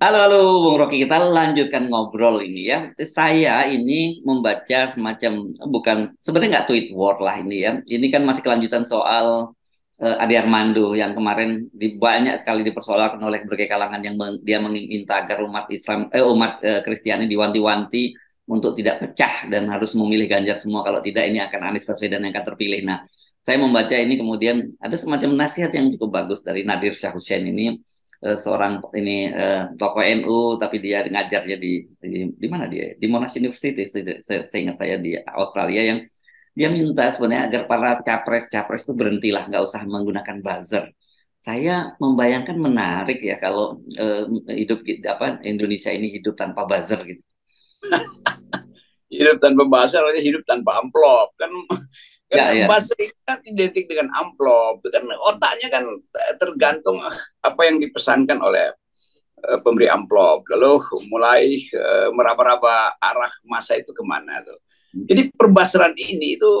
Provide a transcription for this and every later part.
Halo, halo, Bung Rocky. Kita lanjutkan ngobrol ini ya. Saya ini membaca semacam, bukan, sebenarnya nggak tweet war lah ini ya. Ini kan masih kelanjutan soal Ade Armando yang kemarin banyak sekali dipersoalkan oleh berbagai kalangan yang dia meminta agar umat Islam, umat Kristiani diwanti-wanti untuk tidak pecah dan harus memilih Ganjar semua. Kalau tidak, ini akan Anies Baswedan yang akan terpilih. Nah, saya membaca ini kemudian ada semacam nasihat yang cukup bagus dari Nadir Shah Hussein ini, seorang ini tokoh NU tapi dia ngajarnya di mana dia, di Monash University, saya ingat saya, di Australia, yang dia minta sebenarnya agar para capres-capres itu berhentilah, nggak usah menggunakan buzzer. Saya membayangkan menarik ya kalau hidup apa Indonesia ini hidup tanpa buzzer gitu. Hidup tanpa buzzer artinya hidup tanpa amplop kan. Kan Ya, ya. buzzer itu kan identik dengan amplop kan, otaknya kan tergantung apa yang dipesankan oleh pemberi amplop, lalu mulai meraba-raba arah masa itu kemana tuh. Jadi perbasaran ini itu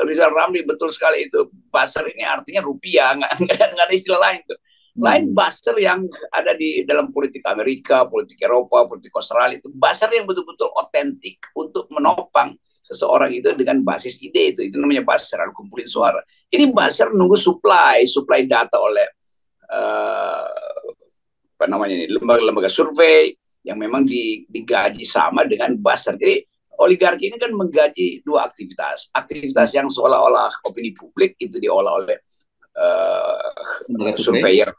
Rizal Ramli betul sekali itu, basar ini artinya rupiah, nggak ada istilah lain tuh. Lain Hmm. basar yang ada di dalam politik Amerika, politik Eropa, politik Australia, itu basar yang betul-betul otentik untuk menopang seseorang itu dengan basis ide, itu namanya basar, kumpulin suara. Ini basar nunggu supply data oleh uh, apa namanya ini, lembaga-lembaga survei yang memang digaji sama dengan basar. Jadi oligarki ini kan menggaji dua aktivitas. Aktivitas yang seolah-olah opini publik itu diolah oleh Lembaga survei. surveyor,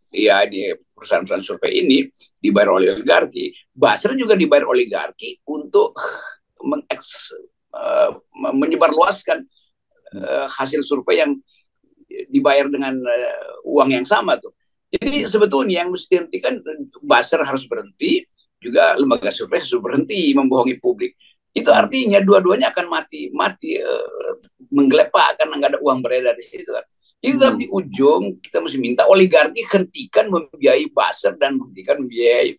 ya ini perusahaan-perusahaan survei ini dibayar oleh oligarki. Basar juga dibayar oligarki untuk menyebarluaskan hasil survei yang dibayar dengan uang yang sama tuh. Jadi sebetulnya yang mesti dihentikan, buzzer harus berhenti, juga lembaga survei harus berhenti membohongi publik. Itu artinya dua-duanya akan mati menggelepak karena nggak ada uang beredar di situ kan. Itu tapi di ujung kita mesti minta oligarki hentikan membiayai buzzer dan hentikan membiayai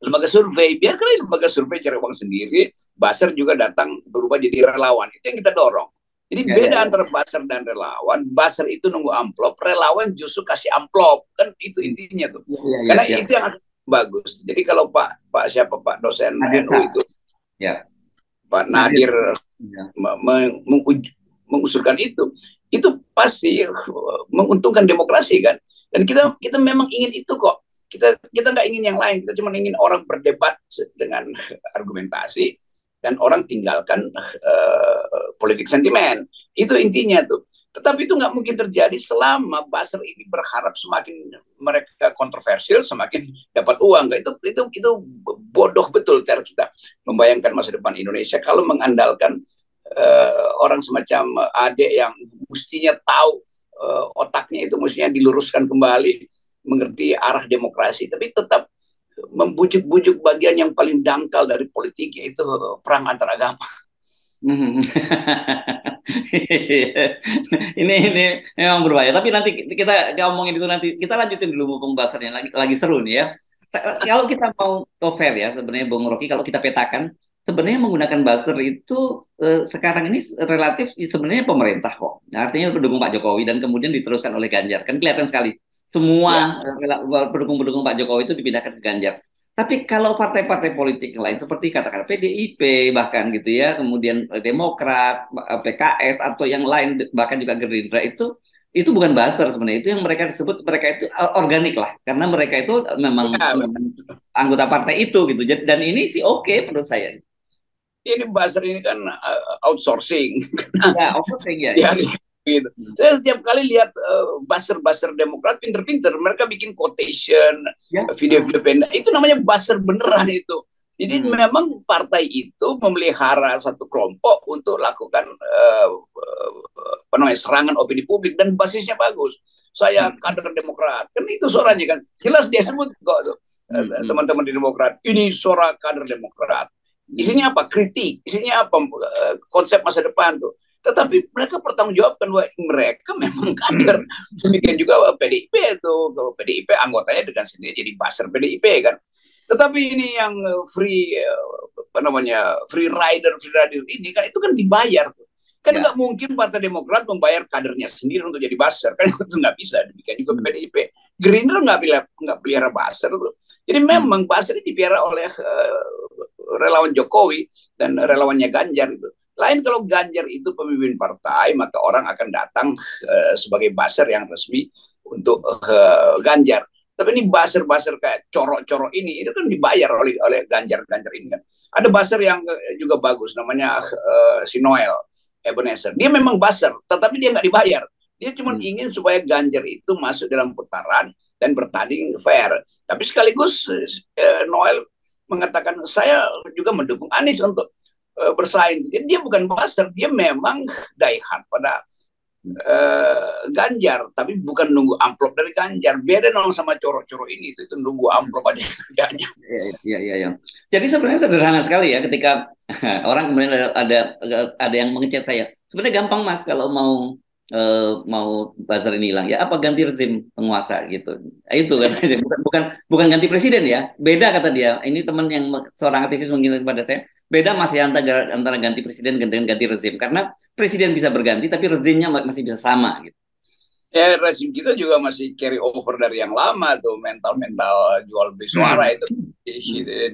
lembaga survei. Biarkan lembaga survei cari uang sendiri, buzzer juga datang berubah jadi relawan. Itu yang kita dorong. Jadi Ya, ya, beda ya. antara buzzer dan relawan. Buzzer itu nunggu amplop, relawan justru kasih amplop. Kan itu intinya tuh. Ya, ya, ya, Karena ya. itu yang bagus. Jadi kalau Pak siapa Pak dosen Hadir NU Kak. itu, Ya. Pak Nadir. Nadir Ya. mengusulkan itu pasti menguntungkan demokrasi kan. Dan kita kita memang ingin itu kok. Kita nggak ingin yang lain. Kita cuma ingin orang berdebat dengan argumentasi dan orang tinggalkan politik sentimen. Itu intinya tuh. Tetapi itu nggak mungkin terjadi selama buzzer ini berharap semakin mereka kontroversial semakin dapat uang. Itu bodoh betul cara kita membayangkan masa depan Indonesia kalau mengandalkan orang semacam adik yang mestinya tahu otaknya itu mestinya diluruskan kembali, mengerti arah demokrasi, tapi tetap membujuk-bujuk bagian yang paling dangkal dari politik, yaitu perang antar agama. Hmm. Ini memang berbahaya. Tapi nanti kita ngomongin itu, nanti kita lanjutin dulu pembahasannya, lagi seru nih ya. Kalau kita mau fair ya sebenarnya Bung Rocky, kalau kita petakan sebenarnya menggunakan buzzer itu sekarang ini relatif sebenarnya pemerintah kok. Artinya pendukung Pak Jokowi dan kemudian diteruskan oleh Ganjar. Kan kelihatan sekali Ya, semua pendukung-pendukung Pak Jokowi itu dipindahkan ke Ganjar. Tapi kalau partai-partai politik lain seperti katakan PDIP bahkan gitu ya, kemudian Demokrat, PKS atau yang lain bahkan juga Gerindra, itu bukan buzzer sebenarnya. Itu yang mereka disebut, mereka itu organik lah, karena mereka itu memang ya, anggota partai itu gitu. Dan ini sih oke menurut saya. ini buzzer ini kan outsourcing. Ya, oke ya, ya. Ya, gitu. Saya setiap kali lihat buzzer-buzzer Demokrat pinter-pinter, mereka bikin quotation, Ya. video-video pendek, itu namanya buzzer beneran itu. Jadi Hmm. memang partai itu memelihara satu kelompok untuk lakukan apa namanya, serangan opini publik dan basisnya bagus. Saya Hmm. kader Demokrat, kan itu suaranya kan jelas dia sebut kok tuh, Hmm. Hmm. teman-teman di Demokrat, ini suara kader Demokrat. Hmm. Isinya apa? Kritik. Isinya apa? Konsep masa depan tuh. Tetapi mereka pertanggungjawabkan bahwa mereka memang kader. Demikian juga PDIP itu. Kalau PDIP anggotanya dengan sendiri jadi buzzer PDIP kan. Tetapi ini yang apa namanya, free rider ini kan itu kan dibayar tuh. Kan Ya. nggak mungkin Partai Demokrat membayar kadernya sendiri untuk jadi buzzer kan, itu nggak bisa. Demikian juga Hmm. PDIP. Gerindra nggak pelihara buzzer tuh. Jadi memang buzzer dipelihara oleh relawan Jokowi dan relawannya Ganjar itu. Lain kalau Ganjar itu pemimpin partai, maka orang akan datang sebagai buzzer yang resmi untuk Ganjar. Tapi ini buzzer-buzzer kayak corok-corok ini, itu kan dibayar oleh Ganjar ini kan. Ada buzzer yang juga bagus, namanya si Noel Ebenezer. Dia memang buzzer, tetapi dia nggak dibayar. Dia cuma ingin supaya Ganjar itu masuk dalam putaran dan bertanding fair. Tapi sekaligus Noel mengatakan saya juga mendukung Anies untuk bersaing. Jadi dia bukan buzzer, dia memang die hard pada Ganjar, tapi bukan nunggu amplop dari Ganjar. Beda dong sama coro-coro ini, itu nunggu amplop aja kerjanya. Iya. Jadi sebenarnya sederhana sekali ya ketika orang kemudian ada yang mengechat saya. Sebenarnya gampang Mas kalau mau buzzer ini hilang ya apa ganti rezim penguasa gitu. Itu kan bukan ganti presiden ya. Beda kata dia. Ini teman yang seorang aktivis mengingatkan kepada saya. Beda Mas ya antara ganti presiden dengan ganti rezim karena presiden bisa berganti tapi rezimnya masih bisa sama gitu. Ya rezim kita juga masih carry over dari yang lama tuh, mental jual beli suara itu.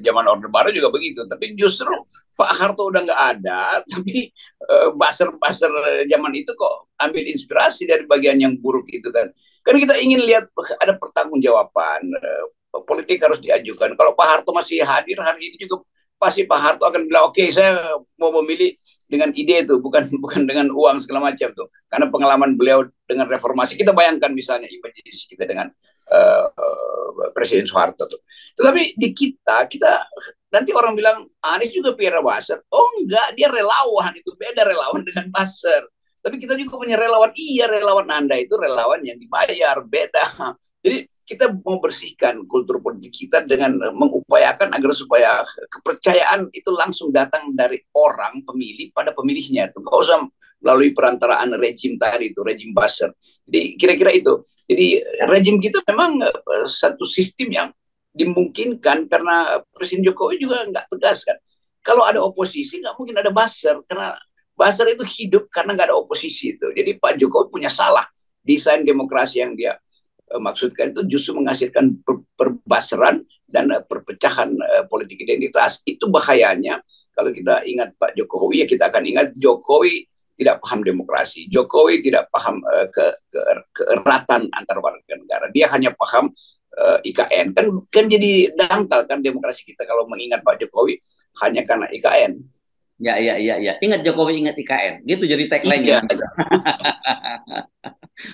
Zaman Orde Baru juga begitu. Tapi justru Pak Harto udah nggak ada, tapi buzzer-buzzer zaman itu kok ambil inspirasi dari bagian yang buruk itu kan. Kan kita ingin lihat ada pertanggungjawaban, politik harus diajukan. Kalau Pak Harto masih hadir hari ini juga pasti Pak Harto akan bilang oke, saya mau memilih dengan ide itu, bukan dengan uang segala macam tuh. Karena pengalaman beliau dengan reformasi, kita bayangkan misalnya imajinasi kita dengan Presiden Soeharto tuh. Tetapi di kita nanti orang bilang Anies juga PR buzzer. Oh enggak, dia relawan, itu beda relawan dengan buzzer. Tapi kita juga punya relawan. Iya, relawan Anda itu relawan yang dibayar, beda. Jadi kita mau bersihkan kultur politik kita dengan mengupayakan agar supaya kepercayaan itu langsung datang dari orang pemilih pada pemilihnya. Itu nggak usah melalui perantaraan rejim tadi itu, rejim buzzer. Jadi kira-kira itu. Jadi rejim kita memang satu sistem yang dimungkinkan karena Presiden Jokowi juga nggak tegas kan. Kalau ada oposisi nggak mungkin ada buzzer karena buzzer itu hidup karena nggak ada oposisi itu. Jadi Pak Jokowi punya salah desain demokrasi yang dia maksudkan itu justru menghasilkan perbaseran dan perpecahan politik identitas. Itu bahayanya kalau kita ingat Pak Jokowi, ya kita akan ingat Jokowi tidak paham demokrasi. Jokowi tidak paham keeratan antar warga negara. Dia hanya paham IKN. Kan jadi dangkal kan demokrasi kita kalau mengingat Pak Jokowi hanya karena IKN. Ya. Ingat Jokowi, ingat IKN. Gitu jadi tagline-nya. Iya.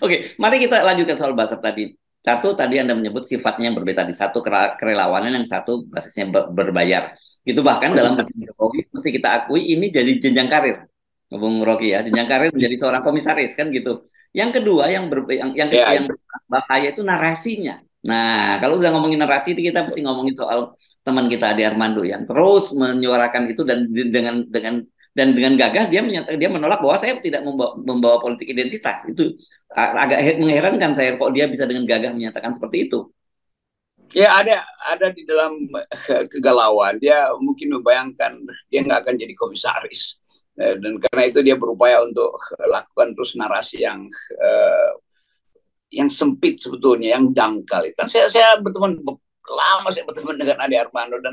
Oke, mari kita lanjutkan soal buzzer tadi. Satu, tadi Anda menyebut sifatnya yang berbeda tadi. Satu kerelawanan, yang satu basisnya berbayar. Itu bahkan dalam Presiden Jokowi, mesti kita akui ini jadi jenjang karir. Bung Rocky ya, jenjang karir menjadi seorang komisaris kan gitu. Yang kedua, yang bahaya itu narasinya. Nah, kalau sudah ngomongin narasi, kita mesti ngomongin soal teman kita Ade Armando yang terus menyuarakan itu dan dengan gagah dia menolak bahwa saya tidak membawa politik identitas. Itu agak mengherankan saya kok dia bisa dengan gagah menyatakan seperti itu. Ya ada di dalam kegalauan. Dia mungkin membayangkan dia nggak akan jadi komisaris. Dan karena itu dia berupaya untuk lakukan terus narasi yang sempit sebetulnya, yang dangkal. Kan saya berteman lama, saya berteman dengan Ade Armando dan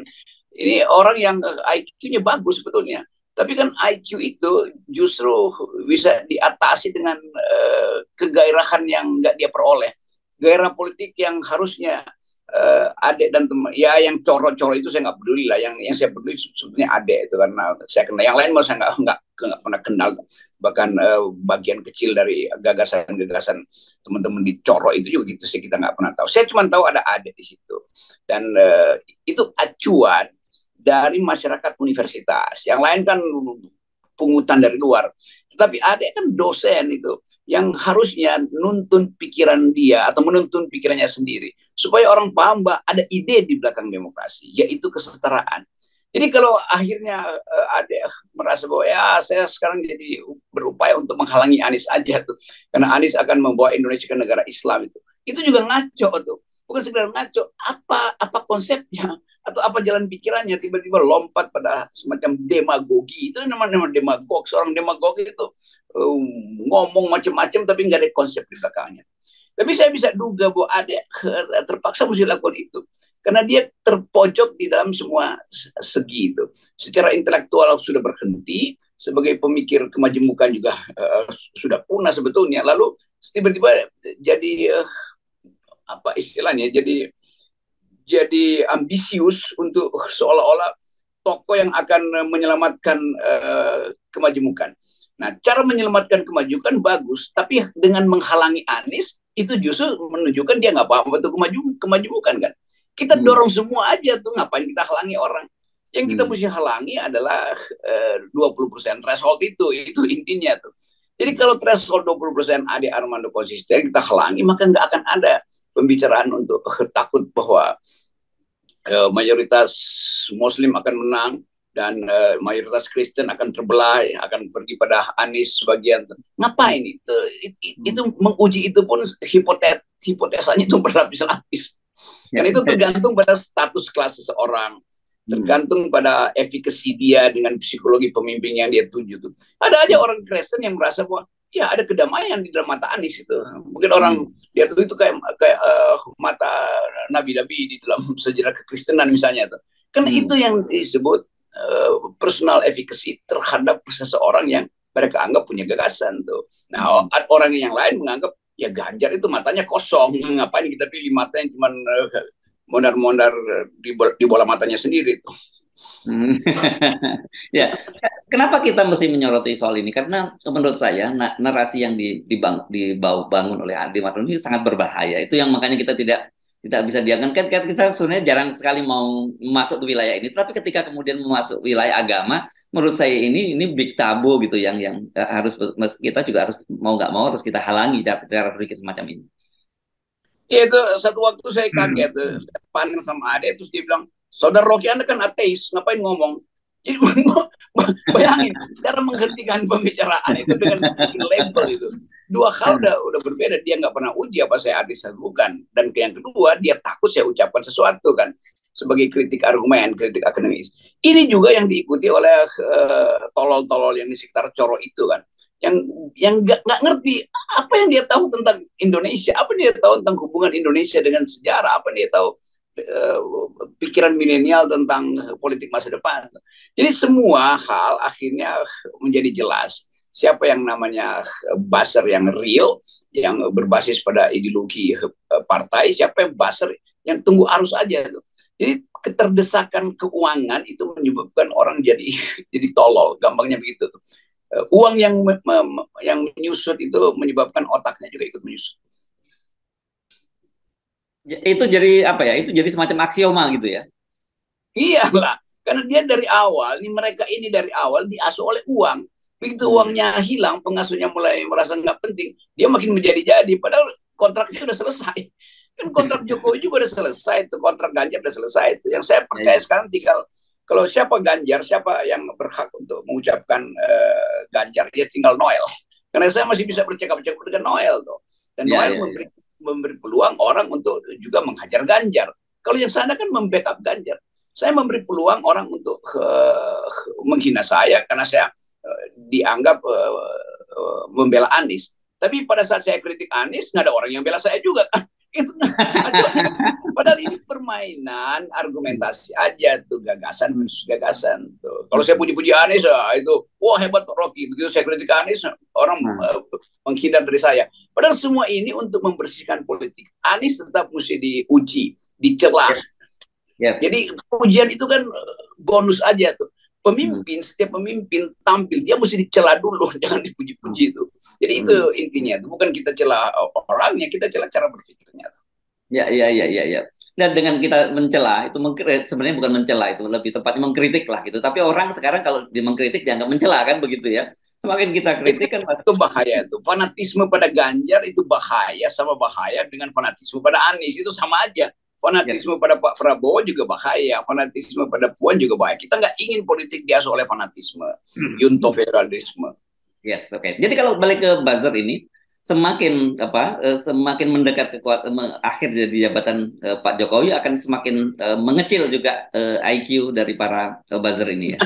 ini orang yang IQ-nya bagus sebetulnya. Tapi kan IQ itu justru bisa diatasi dengan kegairahan yang nggak dia peroleh. Gairah politik yang harusnya Ade dan teman, ya yang coro-coro itu saya nggak peduli lah. Yang saya peduli sebetulnya Ade itu karena saya kenal. Yang lain malah saya nggak pernah kenal. Bahkan bagian kecil dari gagasan-gagasan teman-teman di coro itu juga gitu sih kita nggak pernah tahu. Saya cuma tahu ada Ade di situ dan itu acuan dari masyarakat universitas. Yang lain kan pungutan dari luar. Tetapi Ade kan dosen itu yang harusnya nuntun pikiran dia atau menuntun pikirannya sendiri supaya orang paham bahwa ada ide di belakang demokrasi, yaitu kesetaraan. Jadi kalau akhirnya Ade merasa bahwa ya saya sekarang jadi berupaya untuk menghalangi Anies aja tuh, karena Anies akan membawa Indonesia ke negara Islam itu juga ngaco tuh. Bukan sekedar ngaco, apa konsepnya atau apa jalan pikirannya, tiba-tiba lompat pada semacam demagogi. Itu namanya demagog. Seorang demagog itu ngomong macam-macam tapi nggak ada konsep di belakangnya. Tapi saya bisa duga bahwa ada terpaksa mesti lakukan itu. Karena dia terpojok di dalam semua segi itu. Secara intelektual sudah berhenti, sebagai pemikir kemajemukan juga sudah punah sebetulnya. Lalu tiba-tiba jadi apa istilahnya? Jadi ambisius untuk seolah-olah tokoh yang akan menyelamatkan kemajemukan. Nah, cara menyelamatkan kemajukan bagus, tapi dengan menghalangi Anies itu justru menunjukkan dia nggak paham betul kemajukan kan. Kita dorong semua aja tuh, ngapain kita halangi orang? Yang kita mesti halangi adalah 20% threshold itu intinya tuh. Jadi kalau threshold 20% Ade Armando konsisten kita halangi, maka nggak akan ada pembicaraan untuk takut bahwa mayoritas Muslim akan menang dan mayoritas Kristen akan terbelah, akan pergi pada Anies sebagian. Ngapain itu menguji itu pun hipotesanya itu berlapis-lapis. Karena itu tergantung pada status kelas seseorang, tergantung pada efikasi dia dengan psikologi pemimpin yang dia tuju tuh. Ada aja orang Kristen yang merasa bahwa ya ada kedamaian di dalam mata Anies itu. Mungkin orang dia tuh itu kayak mata nabi-nabi di dalam sejarah kekristenan misalnya tuh. Karena itu yang disebut personal efficacy terhadap seseorang yang mereka anggap punya gagasan tuh. Nah, orang yang lain menganggap ya Ganjar itu matanya kosong, ngapain kita pilih matanya cuma mondar-mondar di bola matanya sendiri tuh. Ya, kenapa kita mesti menyoroti soal ini? Karena menurut saya narasi yang dibangun oleh Ade Martono ini sangat berbahaya. Itu yang makanya kita tidak bisa dianggap. Kan kita sebenarnya jarang sekali mau masuk ke wilayah ini. Tapi ketika kemudian masuk wilayah agama, menurut saya ini big tabu gitu yang harus kita juga harus mau nggak mau harus kita halangi cara berpikir semacam ini. Ya itu satu waktu saya kaget, saya panel sama Ade, terus dia bilang, saudara Rocky Anda kan ateis, ngapain ngomong? Jadi bayangin cara menghentikan pembicaraan itu dengan label itu. Dua hal udah berbeda. Dia nggak pernah uji apa saya ateis atau bukan. Dan yang kedua dia takut saya ucapkan sesuatu kan sebagai kritik argumen, kritik akademis. Ini juga yang diikuti oleh tolol-tolol yang di sekitar Coro itu kan. Yang nggak ngerti apa yang dia tahu tentang Indonesia, apa dia tahu tentang hubungan Indonesia dengan sejarah, apa dia tahu pikiran milenial tentang politik masa depan. Jadi semua hal akhirnya menjadi jelas siapa yang namanya buzzer yang real, yang berbasis pada ideologi partai, siapa yang buzzer yang tunggu arus aja tuh. Jadi keterdesakan keuangan itu menyebabkan orang jadi tolol, gampangnya begitu tuh. Uang yang menyusut itu menyebabkan otaknya juga ikut menyusut. Itu jadi apa ya? Itu jadi semacam aksioma gitu ya? Iyalah, karena dia dari awal, mereka ini dari awal diasuh oleh uang. Begitu uangnya hilang, pengasuhnya mulai merasa nggak penting, dia makin menjadi-jadi. Padahal kontraknya sudah selesai. Kan kontrak Jokowi juga udah selesai, itu kontrak Ganjar udah selesai. Itu yang saya percaya sekarang tinggal kalau siapa Ganjar, siapa yang berhak untuk mengucapkan Ganjar, dia tinggal Noel. Karena saya masih bisa bercakap-cakap dengan Noel tuh. Dan Noel memberi peluang orang untuk juga menghajar Ganjar. Kalau yang sana kan membackup Ganjar. Saya memberi peluang orang untuk menghina saya karena saya dianggap membela Anies. Tapi pada saat saya kritik Anies, nggak ada orang yang bela saya juga. Itu padahal ini permainan argumentasi aja tuh, gagasan versus gagasan tuh. Kalau saya puji-puji Anies itu wah hebat Rocky, begitu saya kritik Anies orang menghindar dari saya. Padahal semua ini untuk membersihkan politik. Anies tetap mesti diuji, dicela. Jadi ujian itu kan bonus aja tuh. Pemimpin, setiap pemimpin tampil dia mesti dicela dulu, jangan dipuji-puji itu. Jadi itu intinya, itu bukan kita cela orangnya, kita cela cara berpikirnya. Ya. Dan dengan kita mencela itu sebenarnya bukan mencela, itu lebih tepatnya mengkritik lah gitu. Tapi orang sekarang kalau mengkritik dianggap mencela kan begitu ya. Semakin kita kritik kan itu bahaya tuh. Fanatisme pada Ganjar itu bahaya, sama bahaya dengan fanatisme pada Anies itu sama aja. Fanatisme pada Pak Prabowo juga bahaya, fanatisme pada Puan juga bahaya. Kita nggak ingin politik diasuh oleh fanatisme, junto-federalisme. Yes, oke. Jadi kalau balik ke buzzer ini, semakin semakin mendekat ke akhir dari jabatan Pak Jokowi akan semakin mengecil juga IQ dari para buzzer ini ya.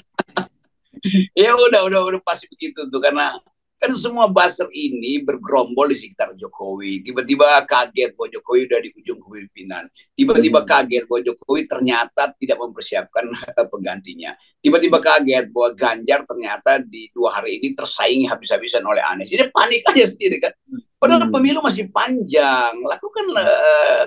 Ya udah pasti begitu tuh, karena Kan semua buzzer ini bergerombol di sekitar Jokowi. Tiba-tiba kaget bahwa Jokowi udah di ujung kepemimpinan. Tiba-tiba kaget bahwa Jokowi ternyata tidak mempersiapkan penggantinya. Tiba-tiba kaget bahwa Ganjar ternyata di 2 hari ini tersaingi habis-habisan oleh Anies. Jadi panik aja sendiri kan. Padahal pemilu masih panjang. Lakukan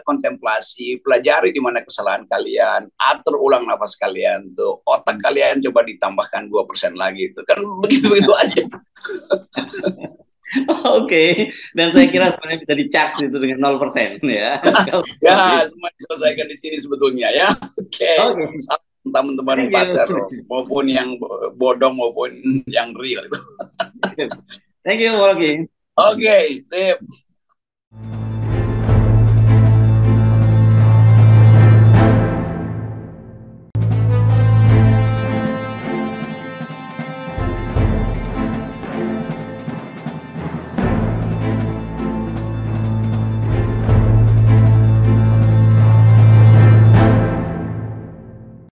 kontemplasi, pelajari di mana kesalahan kalian, atur ulang nafas kalian tuh. Otak kalian coba ditambahkan 2% lagi itu. Kan begitu-begitu aja. Oke, dan saya kira sebenarnya bisa dicas itu dengan 0% ya. Ya, semua diselesaikan di sini sebetulnya ya. Oke. Teman-teman pasar maupun yang bodong maupun yang real itu. Thank you, Rocky. Oke, sip.